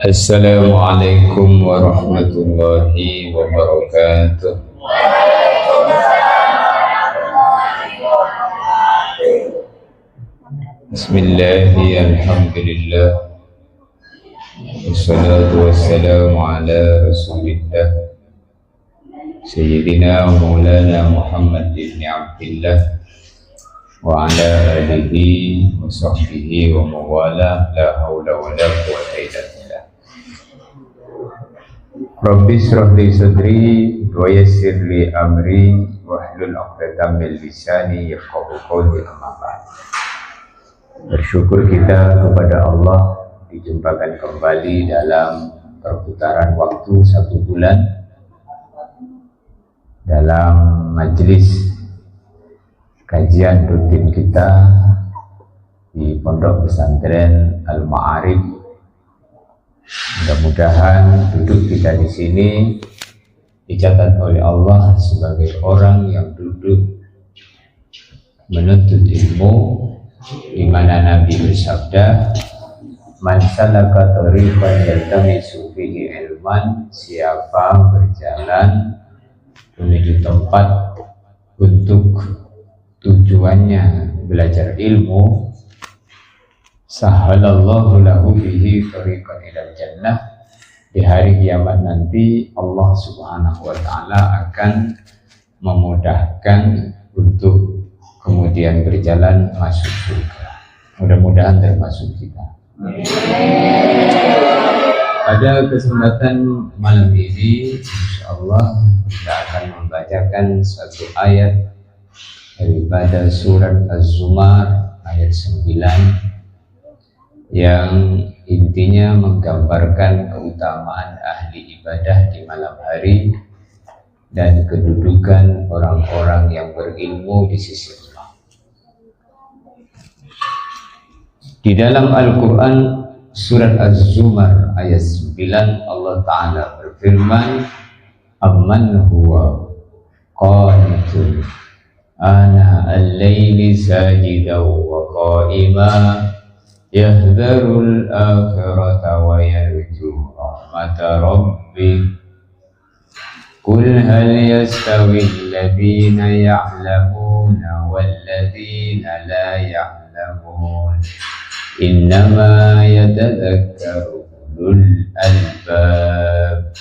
Assalamualaikum warahmatullahi wabarakatuh. Bismillahi alhamdulillah, wassalatu wassalamu ala rasulillah Sayyidina wa maulana Muhammad ibn Abdillah wa ala alihi wa sahbihi wa mawala, la hawla wa la quwwata illa billah. Rabbi shrah li sadri wa yassir li amri wahlul 'uqdatam min lisani yafqahu qawli. Amma ba'd. Bersyukur kita kepada Allah dijumpakan kembali dalam perputaran waktu 1 bulan dalam majelis kajian rutin kita di Pondok Pesantren Al-Ma'arif. Mudah-mudahan duduk kita di sini dicatat oleh Allah sebagai orang yang duduk menuntut ilmu, di mana Nabi bersabda, "Man salaka tariqan yaltamisu fihi ilman," siapa berjalan menuju tempat untuk tujuannya belajar ilmu, sahalallahu lahu bihi tariqan ilal jannah, di hari kiamat nanti Allah subhanahu wa ta'ala akan memudahkan untuk kemudian berjalan masuk surga. Mudah-mudahan termasuk kita. Pada kesempatan malam ini, insyaallah kita akan membacakan satu ayat daripada surat Az-Zumar ayat 9 yang intinya menggambarkan keutamaan ahli ibadah di malam hari dan kedudukan orang-orang yang berilmu di sisi Allah. Di dalam Al-Quran surat Az-Zumar ayat 9 Allah Ta'ala berfirman, "Amman huwa qanitun ana al-layli sajidan wa qa'ima yahdharul akhirata wa yarju rahmata rabbih qul hal yastawi alladhina ya'lamuna walladhina la ya'lamun innama yatadhakkaru ulul albab."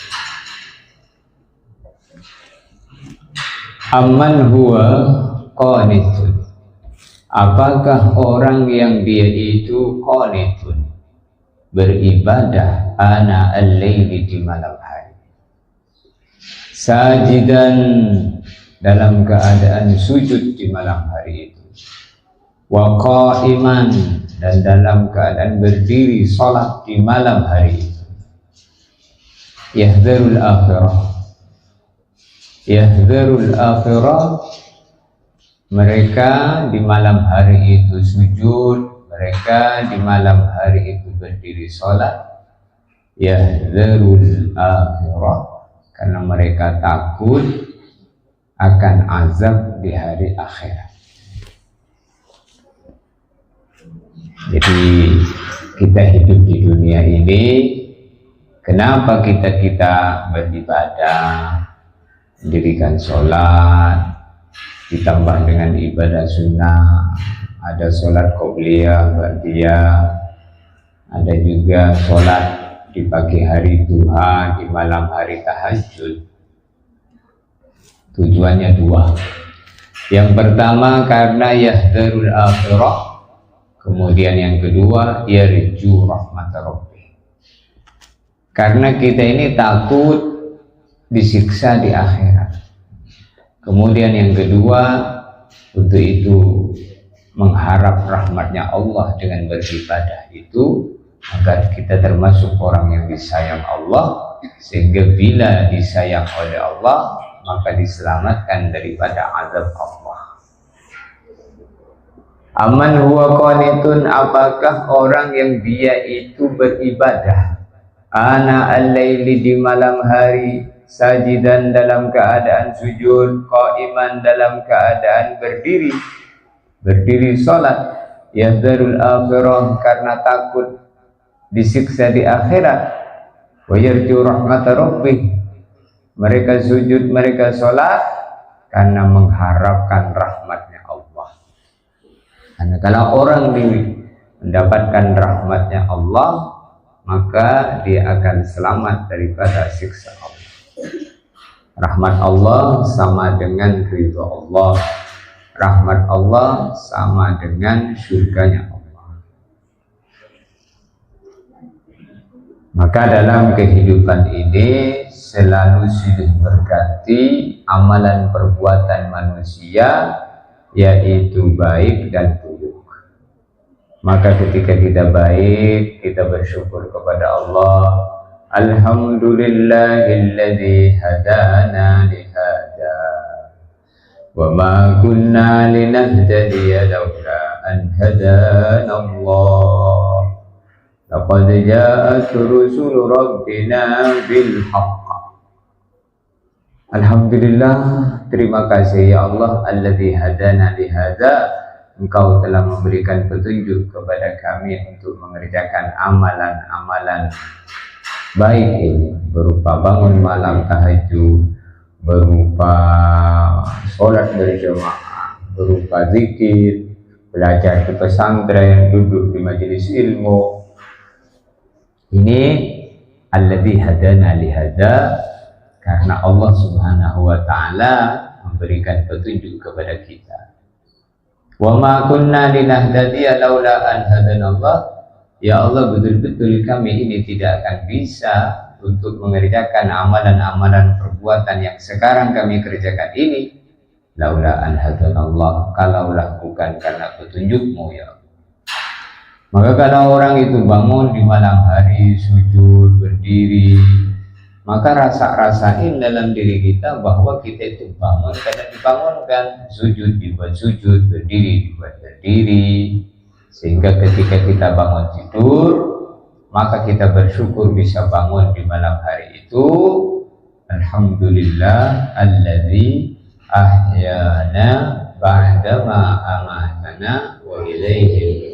Amman huwa qanitun, apakah orang yang dia itu qanitun, beribadah ana al-laili, di malam hari, sajidan, dalam keadaan sujud di malam hari itu, wa qa'iman, dan dalam keadaan berdiri salat di malam hari itu, yahdharul akhirah, mereka di malam hari itu sujud, mereka di malam hari itu berdiri salat, yahdharul akhirah, karena mereka takut akan azab di hari akhirat. Jadi kita hidup di dunia ini, kenapa kita beribadah, mendirikan sholat, ditambah dengan ibadah sunnah, ada sholat qobliyah, ba'diyah, ada juga sholat di pagi hari duha, di malam hari tahajud. Tujuannya dua. Yang pertama karena yahdharul akhirah, kemudian yang kedua yarju rahmat rabbih, karena kita ini takut disiksa di akhirat. Kemudian yang kedua, untuk itu mengharap rahmatnya Allah dengan beribadah itu, agar kita termasuk orang yang disayang Allah, sehingga bila disayang oleh Allah maka diselamatkan daripada azab Allah. Aman huwa qanitun, apakah orang yang dia itu beribadah ana al-laili, di malam hari, sajidan dalam keadaan sujud, qaiman dalam keadaan berdiri salat, yahdharul akhirah karena takut disiksa di akhirat, wa yarju rahmata rabbih mereka sujud, mereka salat karena mengharapkan rahmatnya Allah. Karena kalau orang mendapatkan rahmatnya Allah, maka dia akan selamat daripada siksa Allah. Rahmat Allah sama dengan ridha Allah. Rahmat Allah sama dengan surganya Allah. Maka dalam kehidupan ini selalu silih berganti amalan perbuatan manusia, yaitu baik dan buruk. Maka ketika kita baik, kita bersyukur kepada Allah. Alhamdulillahilladzi hadana lihada wa ma kunna linahtadiya laula an hadana Allah. Laqad ja'at rusulu rabbina bil haqq. Alhamdulillah, terima kasih ya Allah, alladzi hadana lihada. Engkau telah memberikan petunjuk kepada kami untuk mengerjakan amalan-amalan baik ini, berupa bangun malam tahajud, berupa sholat berjamaah, berupa zikir, belajar di pesantren, duduk di majelis ilmu. Ini alladzi hadana lihada, karena Allah Subhanahu wa ta'ala memberikan petunjuk kepada kita. Wa ma kunna linahtadiya laula an hadanallah. Ya Allah, betul-betul kami ini tidak akan bisa untuk mengerjakan amalan-amalan perbuatan yang sekarang kami kerjakan ini laula an hadanallah, kalaulah bukan karena petunjukmu ya Allah. Maka kalau orang itu bangun di malam hari sujud berdiri, maka rasain dalam diri kita bahwa kita itu bangun karena dibangunkan, sujud dibuat sujud, berdiri dibuat berdiri, sehingga ketika kita bangun tidur, maka kita bersyukur bisa bangun di malam hari itu. Alhamdulillah alladzi ahyana ba'dama amatana wa ilaihi.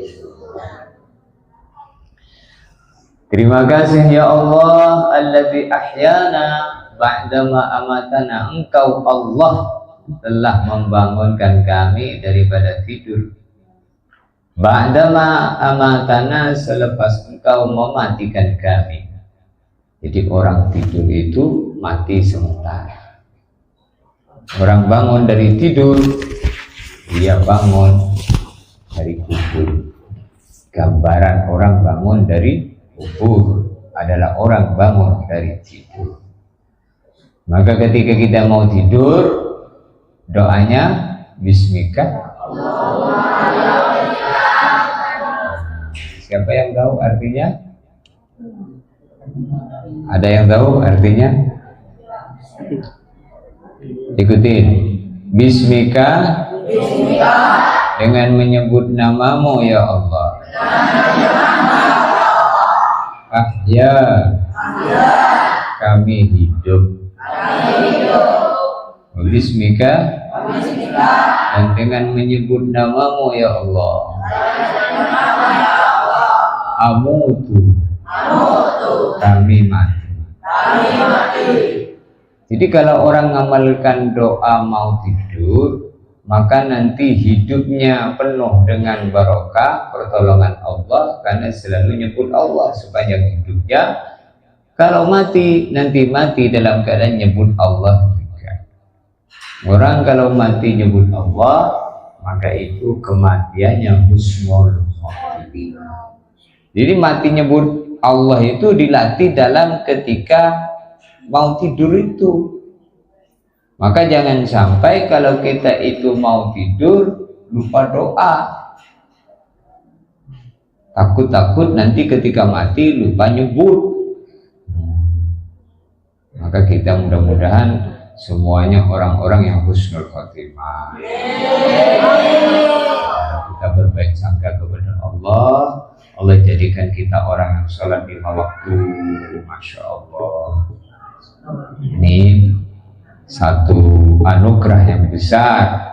Terima kasih ya Allah, alladzi ahyana ba'dama amatana. Engkau Allah telah membangunkan kami daripada tidur. Ba'dama amatana, selepas engkau mematikan kami. Jadi orang tidur itu mati sementara. Orang bangun dari tidur, dia bangun dari kubur. Gambaran orang bangun dari kubur adalah orang bangun dari tidur. Maka ketika kita mau tidur, doanya bismika. Siapa yang tahu artinya? Ada yang tahu artinya? Ikutin. Bismika, dengan menyebut namamu ya Allah. Ahya, kami hidup. Bismika, dan dengan menyebut namamu ya Allah. Amutu, kami mati. Jadi kalau orang mengamalkan doa mau tidur, maka nanti hidupnya penuh dengan barokah, pertolongan Allah, karena selalu nyebut Allah sepanjang hidupnya. Kalau mati, nanti mati dalam keadaan nyebut Allah juga. Orang kalau mati nyebut Allah, maka itu kematiannya husnul khotimah. Jadi mati nyebut Allah itu dilatih dalam ketika mau tidur itu. Maka jangan sampai kalau kita itu mau tidur lupa doa. Takut-takut nanti ketika mati lupa nyebut. Maka kita mudah-mudahan semuanya orang-orang yang husnul khotimah. Kita berbaik sangka kepada Allah. Allah jadikan kita orang yang sholat 5 waktu. Masya Allah. Ini satu anugerah yang besar.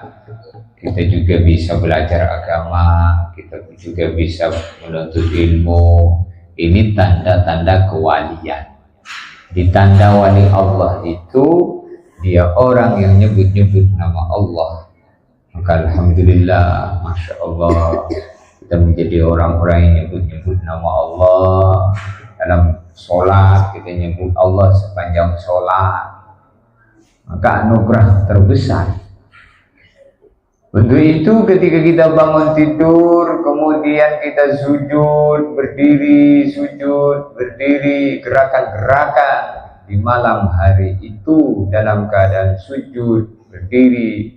Kita juga bisa belajar agama, kita juga bisa menuntut ilmu. Ini tanda-tanda kewalian. Di tanda wali Allah itu dia orang yang nyebut-nyebut nama Allah. Maka alhamdulillah, masya Allah, kita menjadi orang-orang yang nyebut-nyebut nama Allah dalam sholat. Kita nyebut Allah sepanjang sholat, maka anugerah terbesar. Untuk itu ketika kita bangun tidur, kemudian kita sujud, berdiri, gerakan-gerakan di malam hari itu dalam keadaan sujud, berdiri,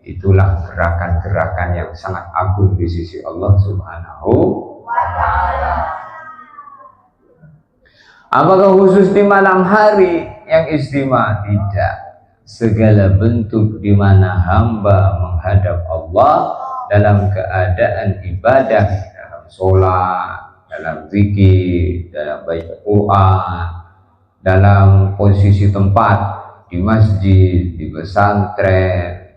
itulah gerakan-gerakan yang sangat agung di sisi Allah Subhanahu wa Ta'ala. Apakah khusus di malam hari yang istimewa? Tidak. Segala bentuk di mana hamba menghadap Allah dalam keadaan ibadah, dalam sholat, dalam zikir, dalam baca Quran, dalam posisi tempat di masjid, di pesantren,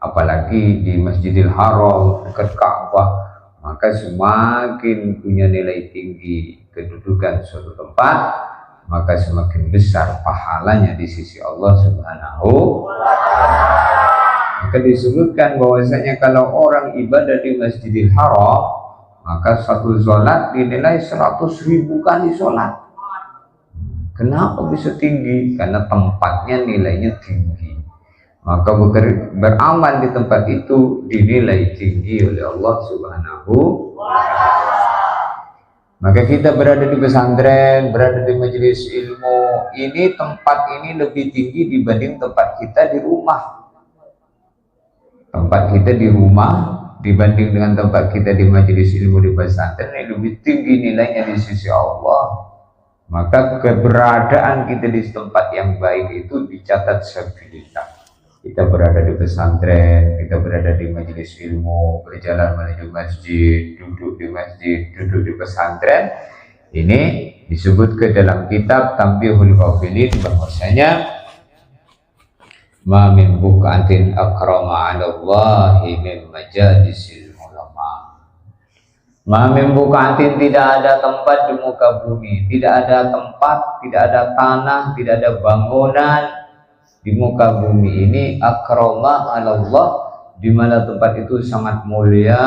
apalagi di Masjidil Haram dekat Ka'bah, maka semakin punya nilai tinggi kedudukan suatu tempat, maka semakin besar pahalanya di sisi Allah Subhanahu wa Ta'ala. Maka disebutkan bahwasanya kalau orang ibadah di Masjidil Haram, maka satu sholat dinilai 100.000 kali sholat. Kenapa bisa tinggi? Karena tempatnya nilainya tinggi. Maka beramal di tempat itu dinilai tinggi oleh Allah Subhanahu wa Ta'ala. Maka kita berada di pesantren, berada di majelis ilmu, ini tempat ini lebih tinggi dibanding tempat kita di rumah. Tempat kita di rumah dibanding dengan tempat kita di majelis ilmu di pesantren ini lebih tinggi nilainya di sisi Allah. Maka keberadaan kita di tempat yang baik itu dicatat sabilillah. Kita berada di pesantren, kita berada di majelis ilmu, berjalan menuju masjid, duduk di masjid, duduk di pesantren. Ini disebut ke dalam kitab Tanbihul Ghafilin bahwasanya ma min buqatin akrama 'ala Allahi min majalisil ulama. Ma min buqatin, tidak ada tempat di muka bumi, tidak ada tempat, tidak ada tanah, tidak ada bangunan di muka bumi ini akrama 'ala Allah, di mana tempat itu sangat mulia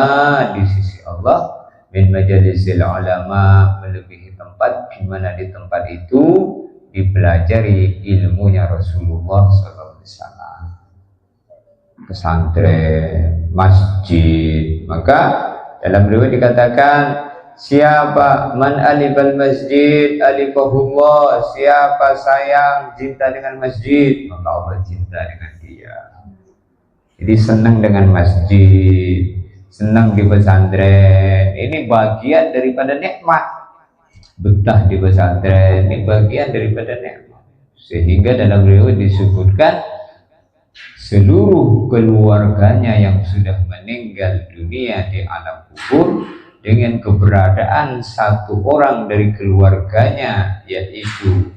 di sisi Allah, min majalisil ulama, melebihi tempat di mana di tempat itu dipelajari ilmunya Rasulullah SAW. Pesantren, masjid. Maka dalam riwayat dikatakan, siapa man alifal masjid alifahullah, siapa sayang cinta dengan masjid, maka Allah cinta dengan dia. Jadi senang dengan masjid, senang di pesantren, ini bagian daripada nikmat. Betah di pesantren ini bagian daripada nikmat. Sehingga dalam riwayat disebutkan seluruh keluarganya yang sudah meninggal dunia di alam kubur, dengan keberadaan satu orang dari keluarganya yaitu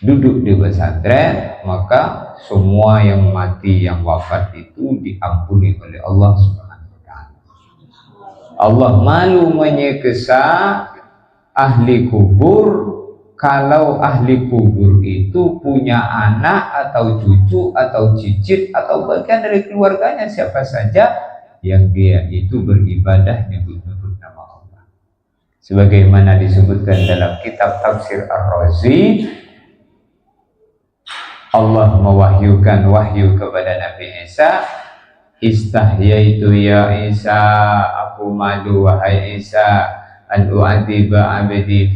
duduk di pesantren, maka semua yang mati, yang wafat itu diampuni oleh Allah Subhanahu wa Ta'ala. Allah malu menyiksa ahli kubur kalau ahli kubur itu punya anak atau cucu atau cicit atau bagian dari keluarganya siapa saja yang dia itu beribadah nyebut-nyebut nama Allah. Sebagaimana disebutkan dalam kitab Tafsir Ar-Razi, Allah mewahyukan wahyu kepada Nabi Isa, istahyaitu ya Isa, aku malu wahai Isa, an u'adiba abdi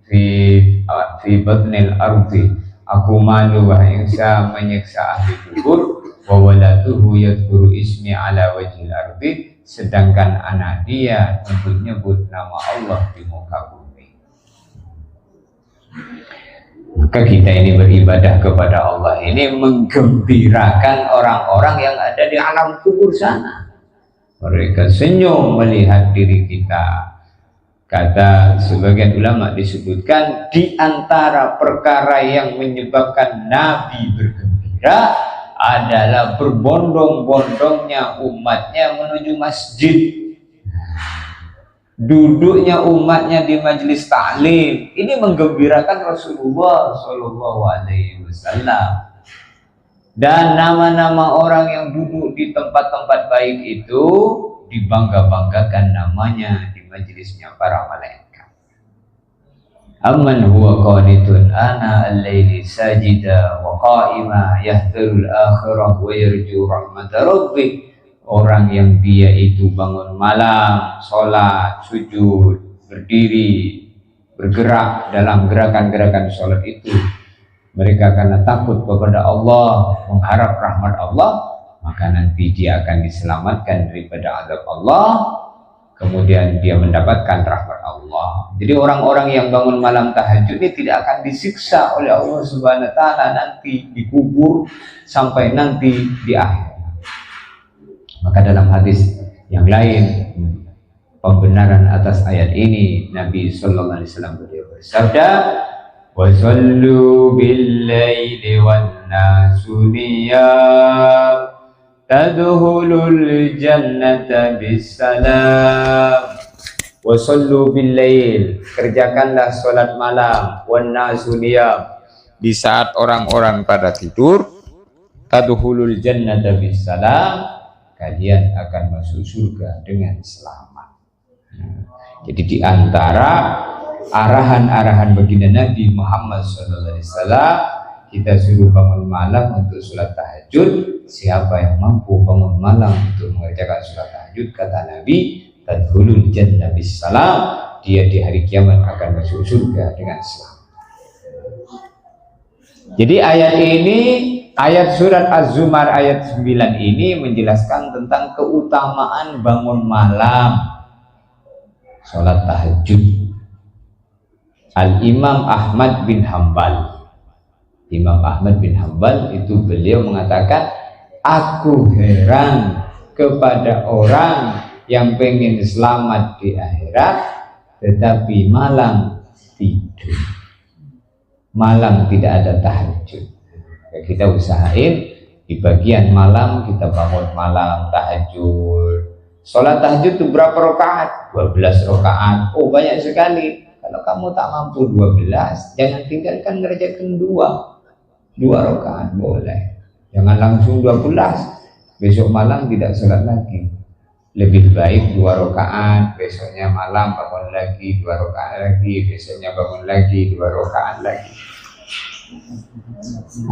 fi batnil ardi, aku malu wahai Isa menyiksa ahli kubur, wa walatuhu yadhkuru ismi ala wajhil ardi, sedangkan anak dia nyebut-nyebut nama Allah di muka bumi. Maka kita ini beribadah kepada Allah ini menggembirakan orang-orang yang ada di alam kubur sana. Mereka senyum melihat diri kita Kata sebagian ulama disebutkan di antara perkara yang menyebabkan Nabi bergembira adalah berbondong-bondongnya umatnya menuju masjid, duduknya umatnya di majelis ta'lim. Ini menggembirakan Rasulullah Shallallahu Alaihi Wasallam. Dan nama-nama orang yang duduk di tempat-tempat baik itu dibangga-banggakan namanya di majelisnya para malaikat. Amman huwa qanitun ana al-laili sajida wa qa'ima yahdharul akhirah wa yarju rahmata rabbih. Orang yang dia itu bangun malam, sholat, sujud, berdiri, bergerak dalam gerakan-gerakan sholat itu, mereka karena takut kepada Allah, mengharap rahmat Allah, maka nanti dia akan diselamatkan daripada azab Allah, kemudian dia mendapatkan rahmat Allah. Jadi orang-orang yang bangun malam tahajud ini tidak akan disiksa oleh Allah Subhanahu wa taala nanti dikubur sampai nanti di akhir. Maka dalam hadis yang lain pembenaran atas ayat ini, Nabi sallallahu alaihi wasallam beliau bersabda, "Wa shallu bil laili wan nasu niyam tadkhulul jannata bisalam." Wa shallu bil lail, kerjakanlah salat malam, wan nasu niyam, di saat orang-orang pada tidur, tadkhulul jannata bisalam, kalian akan masuk surga dengan selamat. Jadi di antara arahan-arahan baginda Nabi Muhammad SAW, kita suruh bangun malam untuk sholat tahajud. Siapa yang mampu bangun malam untuk mengerjakan sholat tahajud, kata Nabi, tadkhulul jannah bisalam, dia di hari kiamat akan masuk surga dengan selamat. Jadi ayat ini, ayat surat Az-Zumar ayat 9 ini menjelaskan tentang keutamaan bangun malam sholat tahajud. Al-Imam Ahmad bin Hanbal, Imam Ahmad bin Hanbal itu beliau mengatakan, aku heran kepada orang yang pengen selamat di akhirat tetapi malam tidur, malam tidak ada tahajud. Kita usahain di bagian malam kita bangun malam tahajud. Sholat tahajud itu berapa rakaat? 12 rakaat. Oh, banyak sekali. Kalau kamu tak mampu 12, jangan tinggalkan, ngerjakan 2 rakaat boleh. Jangan langsung 12. Besok malam tidak sholat lagi. Lebih baik 2 rakaat, besoknya malam bangun lagi 2 rakaat lagi, besoknya bangun lagi 2 rakaat lagi.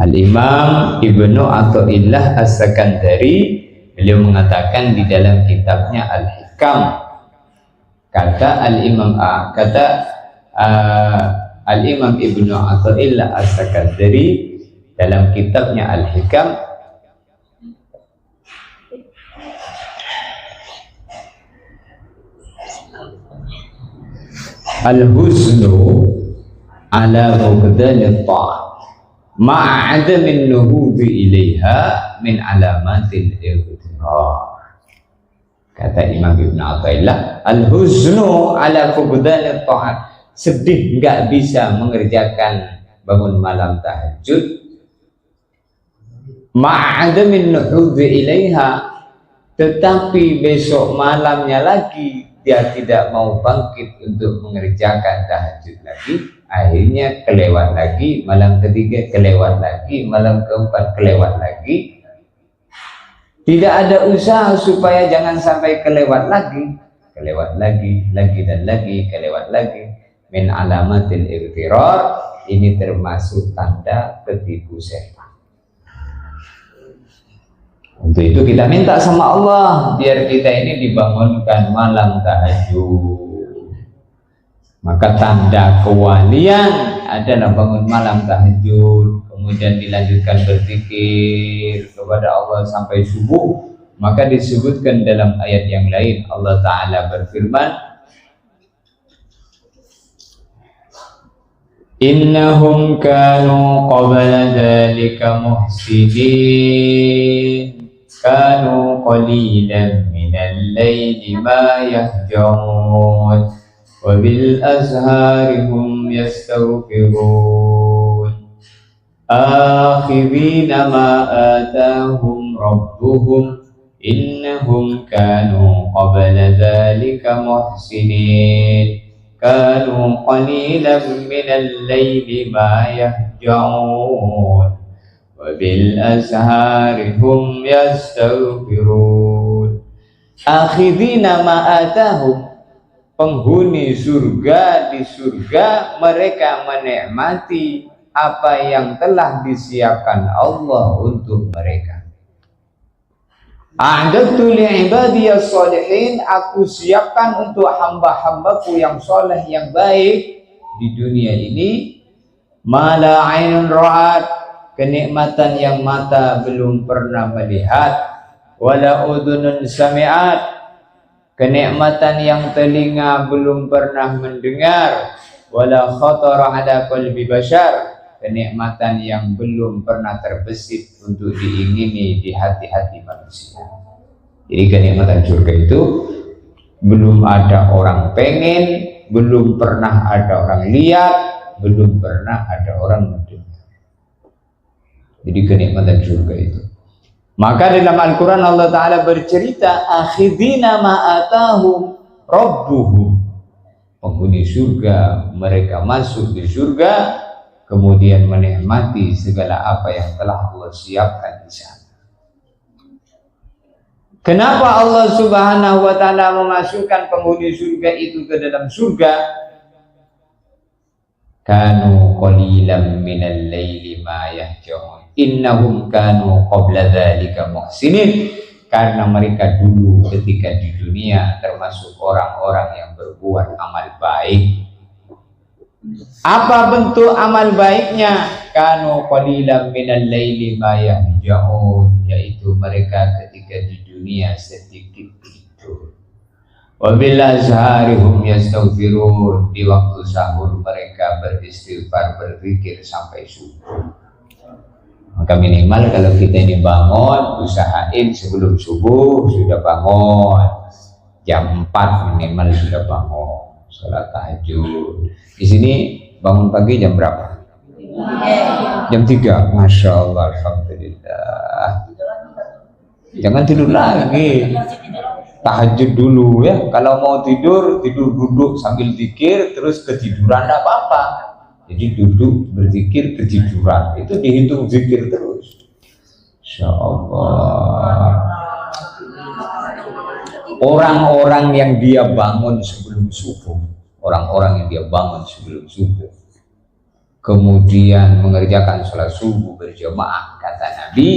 Al-Imam Ibnu Athaillah As-Sakandari beliau mengatakan di dalam kitabnya Al-Hikam, kata Al-Imam Ibnu Athaillah As-Sakandari dalam kitabnya Al-Hikam, al-huznu ala mubdalil ta'at ma'adamin nuhubi ilaiha min alamatil ightirar. Kata Imam Ibn Athaillah, al-huznu ala mubdalil ta'at, sedih nggak bisa mengerjakan bangun malam tahajud, ma'adamin nuhubi ilaiha, tetapi besok malamnya lagi dia tidak mau bangkit untuk mengerjakan tahajud lagi, akhirnya kelewat lagi, malam ketiga kelewat lagi, malam keempat kelewat lagi. Tidak ada usaha supaya jangan sampai kelewat lagi, dan lagi, kelewat lagi. Min alamatil irtirar, ini termasuk tanda ketipu setan. Untuk itu kita minta sama Allah biar kita ini dibangunkan malam tahajud. Maka tanda kewalian adalah bangun malam tahajud, kemudian dilanjutkan berzikir kepada Allah sampai subuh. Maka disebutkan dalam ayat yang lain, Allah Ta'ala berfirman, innahum kanu qabla dhalika muhsinin kanu qalilan minal layli ma yahjaun wa bil azhari hum yastaghfirun akhidhina ma atahum rabbuhum innahum kanu qabla dhalika muhsinin kanu qalilan minal layli ma yahja'un wa bil azhari hum yastaghfirun akhidhina ma atahum, penghuni surga di surga mereka menikmati apa yang telah disiapkan Allah untuk mereka. A'dadtu li'ibadiyas sholihin, aku siapkan untuk hamba-hambaku yang soleh yang baik di dunia ini ma la 'ainun ra'at, kenikmatan yang mata belum pernah melihat, wala udhunun sami'at, kenikmatan yang telinga belum pernah mendengar, wala khatara ala qalbi bashar, kenikmatan yang belum pernah terbesit untuk diingini di hati-hati manusia. Jadi kenikmatan surga itu belum ada orang pengen, belum pernah ada orang lihat, belum pernah ada orang mendengar. Jadi kenikmatan surga itu. Maka dalam Al-Quran Allah Ta'ala bercerita akhidina ma'atahum rabbuhum, penghuni surga mereka masuk di surga kemudian menikmati segala apa yang telah Allah siapkan di sana. Kenapa Allah Subhanahu wa Ta'ala memasukkan penghuni surga itu ke dalam surga? Kanu qalilan minal laili ma yahja'un innahum kanu qabla dzalika muhsinin, karena mereka dulu ketika di dunia termasuk orang-orang yang berbuat amal baik. Apa bentuk amal baiknya? Kanu qalilan minal laili ma yahja'un, yaitu mereka ketika di dunia sedikit tidur. Wa bil azhari hum yastaghfirun, di waktu sahur mereka beristighfar, berzikir sampai subuh. Maka minimal kalau kita ini bangun, usahain sebelum subuh sudah bangun, jam 4 minimal sudah bangun, sholat tahajud. Di sini bangun pagi jam berapa? Jam 3. Masya Allah, alhamdulillah. Jangan tidur lagi, tahajud dulu ya. Kalau mau tidur, tidur duduk sambil zikir, terus ketiduran tidak apa-apa. Jadi duduk berzikir ketiduran itu dihitung zikir terus. Insya Allah. Orang-orang yang dia bangun sebelum subuh, orang-orang yang dia bangun sebelum subuh, kemudian mengerjakan sholat subuh berjamaah, kata Nabi,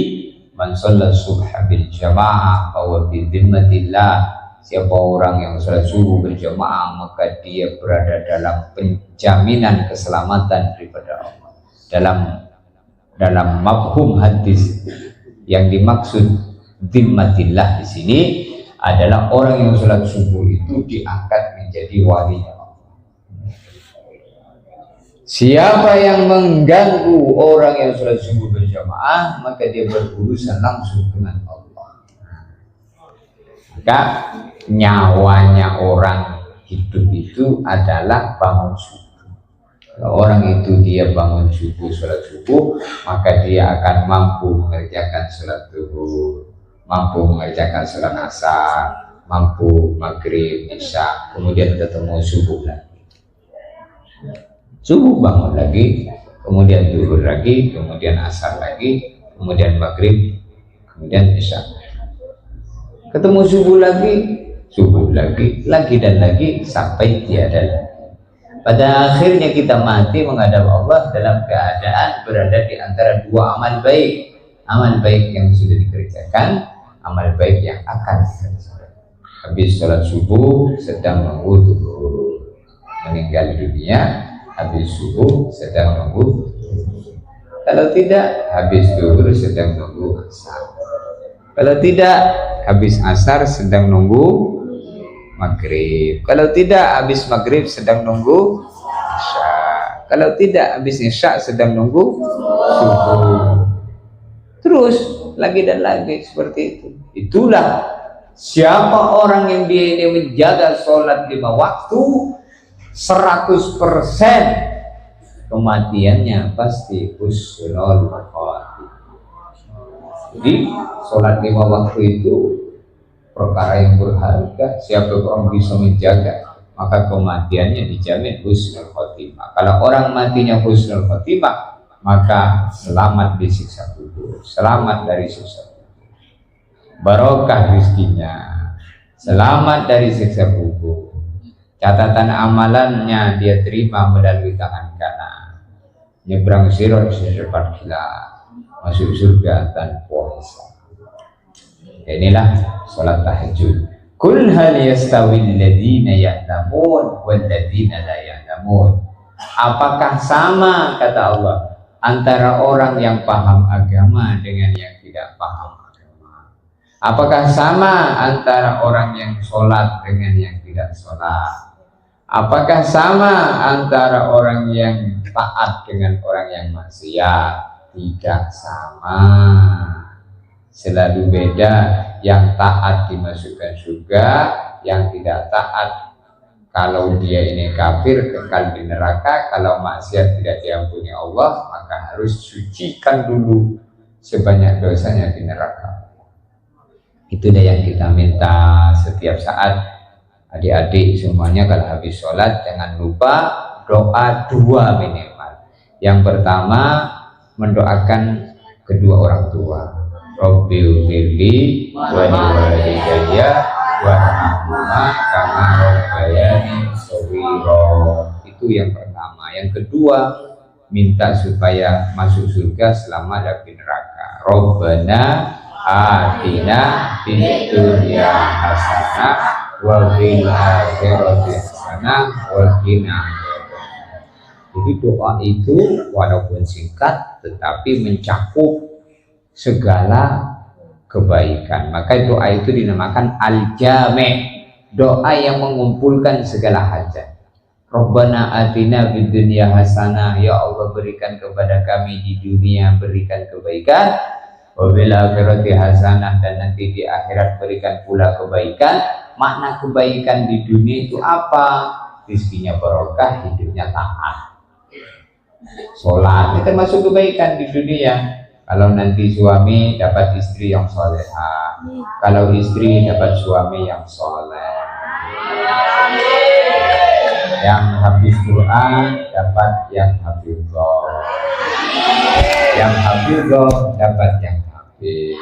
man shalla subha bil jamaah bahwa bi dhimmatillah. Siapa orang yang sholat subuh berjamaah maka dia berada dalam penjaminan keselamatan daripada Allah. Dalam mafhum hadis yang dimaksud dhimmatillah di sini adalah orang yang sholat subuh itu diangkat menjadi wali Allah. Siapa yang mengganggu orang yang sholat subuh berjamaah maka dia berurusan langsung dengan Allah. Maka nyawanya orang hidup itu adalah bangun subuh. Kalau orang itu dia bangun subuh, sholat subuh, maka dia akan mampu mengerjakan sholat zuhur, mampu mengerjakan sholat asar, mampu maghrib, isya, kemudian ketemu subuh lagi. Subuh bangun lagi, kemudian zuhur lagi, kemudian asar lagi, kemudian maghrib, kemudian isya. Ketemu subuh lagi, dan lagi sampai tiada lagi. Pada akhirnya kita mati menghadap Allah dalam keadaan berada di antara dua amal baik. Amal baik yang sudah dikerjakan, amal baik yang akan dikerjakan. Habis sholat subuh sedang menunggu zuhur, meninggal dunia habis subuh sedang menunggu. Kalau tidak, habis zuhur sedang menunggu asar. Kalau tidak, habis asar sedang nunggu maghrib. Kalau tidak, habis maghrib sedang nunggu isya. Kalau tidak, habis isya sedang nunggu subuh. Terus lagi dan lagi seperti itu. Itulah siapa orang yang dia ini menjaga sholat 5 waktu, 100% kematiannya pasti husnul khotimah. Jadi sholat 5 waktu itu perkara yang berharga. Siapa orang bisa menjaga, maka kematiannya dijamin husnul khotimah. Kalau orang matinya husnul khotimah, maka selamat di siksa kubur, selamat dari siksa kubur, barokah rizkinya, selamat dari siksa kubur. Catatan amalannya dia terima melalui tangan kanan, nyebrang sirat secepat kilat, masuk surga tanpa hisab. Inilah sholat tahajud. Kul hal yastawil ladina ya'lamun wal ladina la ya'lamun. Apakah sama, kata Allah, antara orang yang paham agama dengan yang tidak paham agama? Apakah sama antara orang yang sholat dengan yang tidak sholat? Apakah sama antara orang yang taat dengan orang yang maksiat? Tidak sama. Selalu beda. Yang taat dimasukkan surga, yang tidak taat, kalau dia ini kafir kekal di neraka. Kalau maksiat tidak diampuni Allah, maka harus sucikan dulu sebanyak dosanya di neraka. Itulah yang kita minta setiap saat. Adik-adik semuanya kalau habis sholat jangan lupa doa 2 minimal. Yang pertama, mendoakan kedua orang tua. Rabbi ufirli wa liwalidayya warhamhuma kama rabbayani shaghira. Itu yang pertama. Yang kedua, minta supaya masuk surga selama dari neraka. Rabbana atina fid dunya hasanah wa fil akhirati hasanah wa qina adzabannar. Jadi doa itu walaupun singkat tetapi mencakup segala kebaikan. Maka doa itu dinamakan al-jami', doa yang mengumpulkan segala hajat. Rabbana atina fid dunya hasanah, ya Allah berikan kepada kami di dunia berikan kebaikan, wa bil akhirati hasanah, dan nanti di akhirat berikan pula kebaikan. Makna kebaikan di dunia itu apa? Rizkinya barokah, hidupnya taat. Sholat itu termasuk kebaikan di dunia. Kalau nanti suami dapat istri yang soleha, kalau istri dapat suami yang soleh, yang habis Quran dapat yang hafizah, yang hafizah dapat yang hafiz,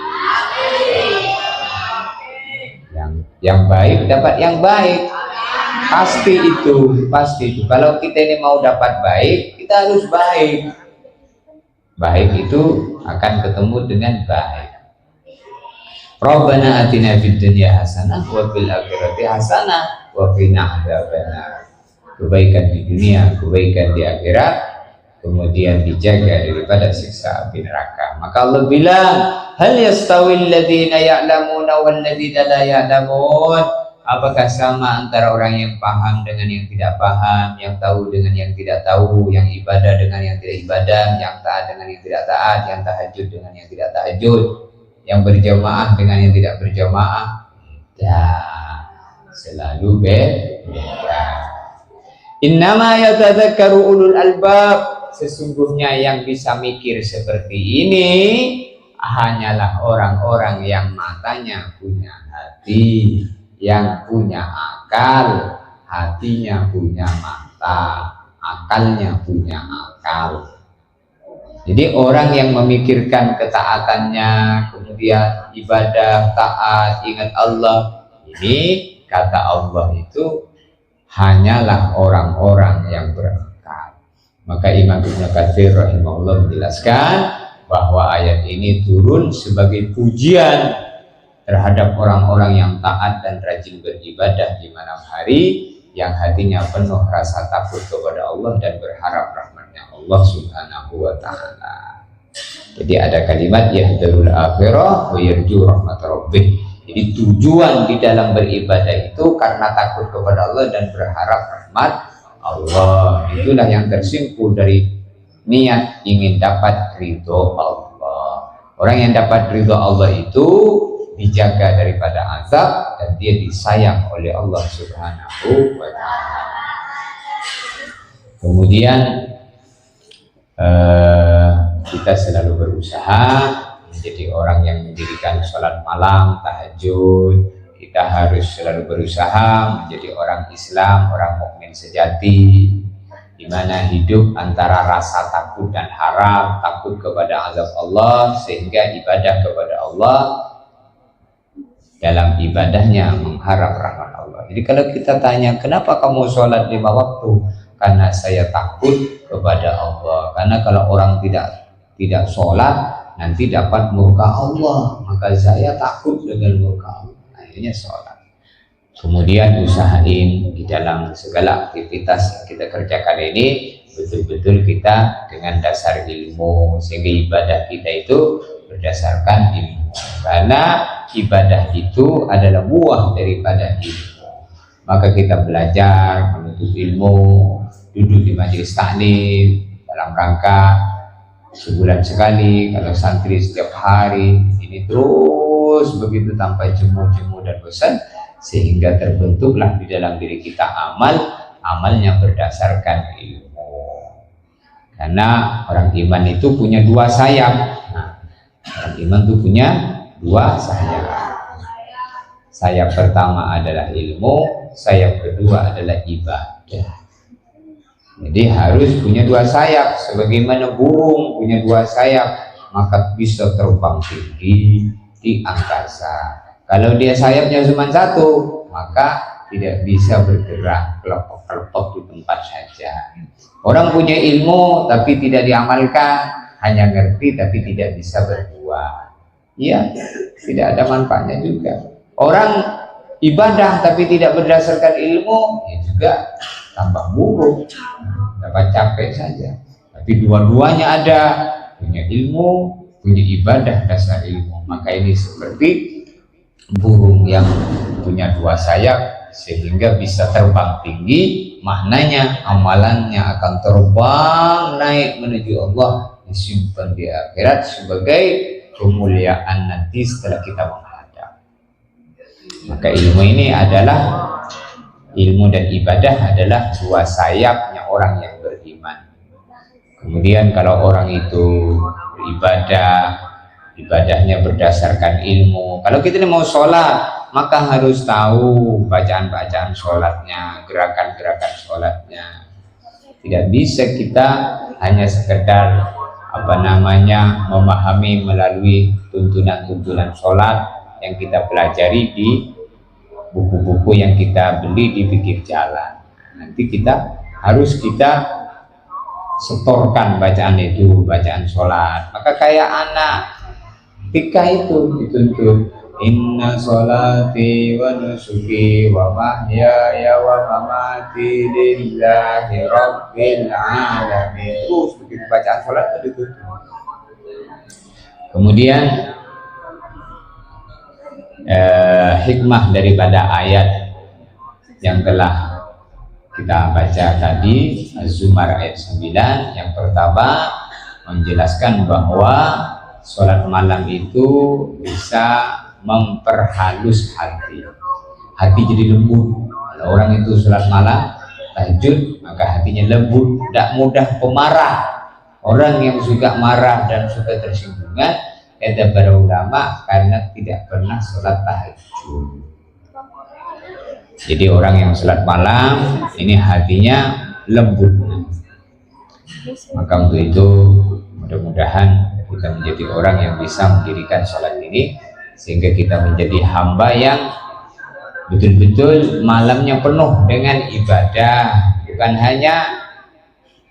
yang baik dapat yang baik. Pasti itu, pasti itu. Kalau kita ini mau dapat baik, kita harus baik. Baik itu akan ketemu dengan baik. Rabbana atina fid dunya hasanah wa fil akhirati hasanah wa qina adzabannar. Kebaikan di dunia, kebaikan di akhirat, kemudian dijaga daripada siksa api neraka. Maka Allah bilang, hal yastawil ladzina ya'lamuna wal ladzina la ya'lamun. Apakah sama antara orang yang paham dengan yang tidak paham, yang tahu dengan yang tidak tahu, yang ibadah dengan yang tidak ibadah, yang taat dengan yang tidak taat, yang tahajud dengan yang tidak tahajud, yang berjamaah dengan yang tidak berjamaah? Tidak, selalu beda. Innama yatadzakkaru ulul albab. Sesungguhnya yang bisa mikir seperti ini hanyalah orang-orang yang matanya punya hati, yang punya akal, hatinya punya mata, akalnya punya akal. Jadi orang yang memikirkan ketaatannya, kemudian ibadah, taat, ingat Allah, ini kata Allah itu hanyalah orang-orang yang berakal. Maka Imam Ibnu Katsir rahimahullah menjelaskan bahwa ayat ini turun sebagai pujian terhadap orang-orang yang taat dan rajin beribadah di malam hari, yang hatinya penuh rasa takut kepada Allah dan berharap rahmatnya Allah subhanahu wa ta'ala. Jadi ada kalimat yahdharul akhirah wa yarju rahmat rabbih. Jadi tujuan di dalam beribadah itu karena takut kepada Allah dan berharap rahmat Allah. Itulah yang tersimpul dari niat ingin dapat ridho Allah. Orang yang dapat ridho Allah itu dijaga daripada azab dan dia disayang oleh Allah subhanahu wa ta'ala. Kemudian kita selalu berusaha menjadi orang yang mendirikan sholat malam, tahajud. Kita harus selalu berusaha menjadi orang Islam, orang mukmin sejati, di mana hidup antara rasa takut dan harap, takut kepada azab Allah, sehingga ibadah kepada Allah dalam ibadahnya mengharap rahmat Allah. Jadi kalau kita tanya, kenapa kamu sholat 5 waktu? Karena saya takut kepada Allah. Karena kalau orang tidak sholat nanti dapat murka Allah, maka saya takut dengan murka Allah. Akhirnya sholat. Kemudian usahain di dalam segala aktivitas yang kita kerjakan ini betul-betul kita dengan dasar ilmu, sehingga ibadah kita itu berdasarkan ilmu. Karena ibadah itu adalah buah daripada ilmu. Maka kita belajar menuntut ilmu, duduk di majelis taklim dalam rangka sebulan sekali, kalau santri setiap hari, ini terus begitu tanpa jemu-jemu dan bosan, sehingga terbentuklah di dalam diri kita amalnya berdasarkan ilmu. Karena orang iman itu punya 2 sayap. Nah, orang iman itu punya 2 sayap. Sayap pertama adalah ilmu, sayap kedua adalah ibadah. Jadi harus punya 2 sayap, sebagaimana burung punya 2 sayap, maka bisa terbang tinggi di angkasa. Kalau dia sayapnya cuma 1, maka tidak bisa bergerak, kelepok-kelepok di tempat saja. Orang punya ilmu tapi tidak diamalkan, hanya ngerti tapi tidak bisa berbuat. Ya, tidak ada manfaatnya juga. Orang ibadah tapi tidak berdasarkan ilmu, ya juga tambah buruk, dapat capek saja. Tapi dua-duanya ada, punya ilmu, punya ibadah dasar ilmu. Maka ini seperti burung yang punya 2 sayap sehingga bisa terbang tinggi. Maknanya amalannya akan terbang naik menuju Allah, disimpan di akhirat sebagai kemuliaan nanti setelah kita menghadap. Maka ilmu ini adalah, ilmu dan ibadah adalah 2 sayapnya orang yang beriman. Kemudian kalau orang itu beribadah, ibadahnya berdasarkan ilmu. Kalau kita mau sholat, maka harus tahu bacaan-bacaan sholatnya, gerakan-gerakan sholatnya. Tidak bisa kita hanya sekedar memahami melalui tuntunan-tuntunan sholat yang kita pelajari di buku-buku yang kita beli di pinggir jalan. Nanti harus kita setorkan bacaan itu, bacaan sholat. Maka kayak anak TK itu dituntut, inna sholati wa nusuki wa mahyaya wa mamati lillahi rabbil alamin. Terus begitu bacaan sholat itu dituntut. Kemudian hikmah daripada ayat yang telah kita baca tadi, Az-Zumar ayat 9, yang pertama menjelaskan bahwa sholat malam itu bisa memperhalus hati. Hati jadi lembut. Kalau orang itu sholat malam, tahajud, maka hatinya lembut, tidak mudah pemarah. Orang yang suka marah dan suka tersinggungan, kata para ulama, karena tidak pernah sholat tahajud. Jadi orang yang sholat malam ini hatinya lembut. Maka untuk itu mudah-mudahan kita menjadi orang yang bisa mendirikan sholat ini, sehingga kita menjadi hamba yang betul-betul malamnya penuh dengan ibadah, bukan hanya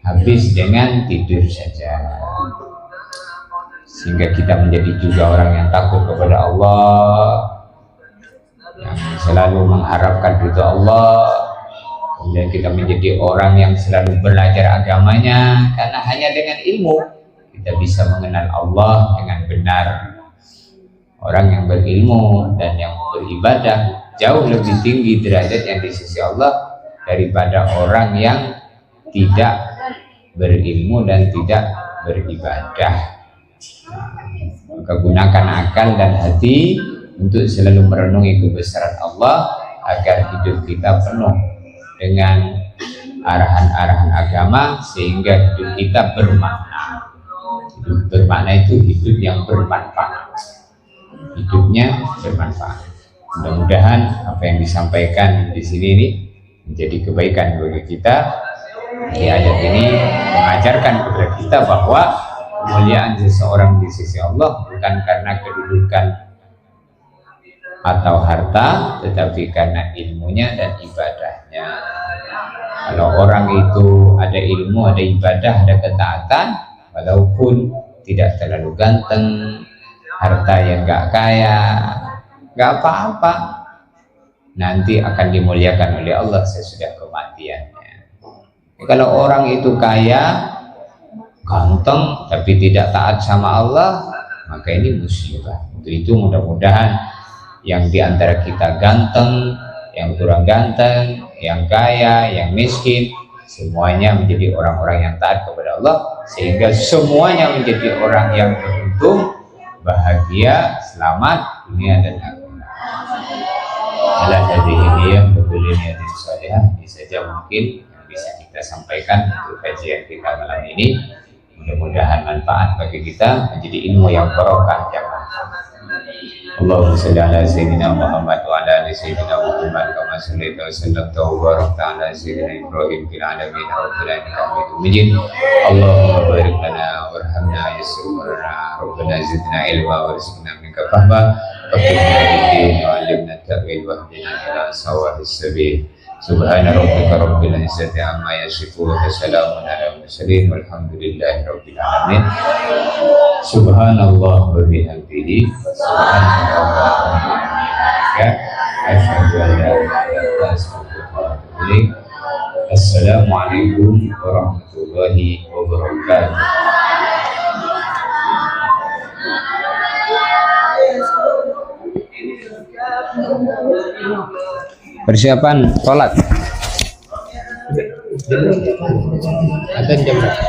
habis dengan tidur saja. Sehingga kita menjadi juga orang yang takut kepada Allah, yang selalu mengharapkan ridha Allah. Kemudian kita menjadi orang yang selalu belajar agamanya, karena hanya dengan ilmu kita bisa mengenal Allah dengan benar. Orang yang berilmu dan yang beribadah jauh lebih tinggi derajatnya di sisi Allah daripada orang yang tidak berilmu dan tidak beribadah. Maka gunakan akal dan hati untuk selalu merenungi kebesaran Allah, agar hidup kita penuh dengan arahan-arahan agama sehingga hidup kita bermakna. Hidup bermakna itu hidup yang bermanfaat. Hidupnya bermanfaat. Mudah-mudahan apa yang disampaikan di sini ini menjadi kebaikan bagi kita. Di ayat ini mengajarkan kepada kita bahwa kemuliaan seseorang di sisi Allah bukan karena kedudukan atau harta, tetapi karena ilmunya dan ibadahnya. Kalau orang itu ada ilmu, ada ibadah, ada ketaatan, walaupun tidak terlalu ganteng, harta yang gak kaya, gak apa-apa, nanti akan dimuliakan oleh Allah sesudah kematiannya. Kalau orang itu kaya, ganteng, tapi tidak taat sama Allah, maka ini musibah. Untuk itu mudah-mudahan yang diantara kita ganteng, yang kurang ganteng, yang kaya, yang miskin, semuanya menjadi orang-orang yang taat kepada Allah, sehingga semuanya menjadi orang yang beruntung, bahagia, selamat dunia dan akhirat. Ala hadhihi niyyah wa kulli niyatin shalihah. Ini saja mungkin yang bisa kita sampaikan untuk kajian kita malam ini. Mudah-mudahan manfaat bagi kita, menjadi ilmu yang barokah yang manfaat. Allahumma shalli ala sayyidina Muhammad wa ala ali sayyidina Muhammad kama shallaita wa sallamta wa barakta ala sayyidina Ibrahim fil alamin rabbana innaka Hamidum Majid. Allahumma barik lana warhamna yassir lana rabbana zidna ilma warzuqna minka fahma wa qina bid-din wa 'allimna at-ta'wil wa hdina ila sawa'is sabil. Subhana rabbika rabbil izzati amma yasifun wa salamun alal mursalin walhamdulillahi rabbil alamin. Subhanallah wa bihamdihi subhanallah wa bihamdihi asyhadu an la ilaha illa anta. Assalamualaikum warahmatullahi wabarakatuh. Persiapan sholat. Ada jam berapa?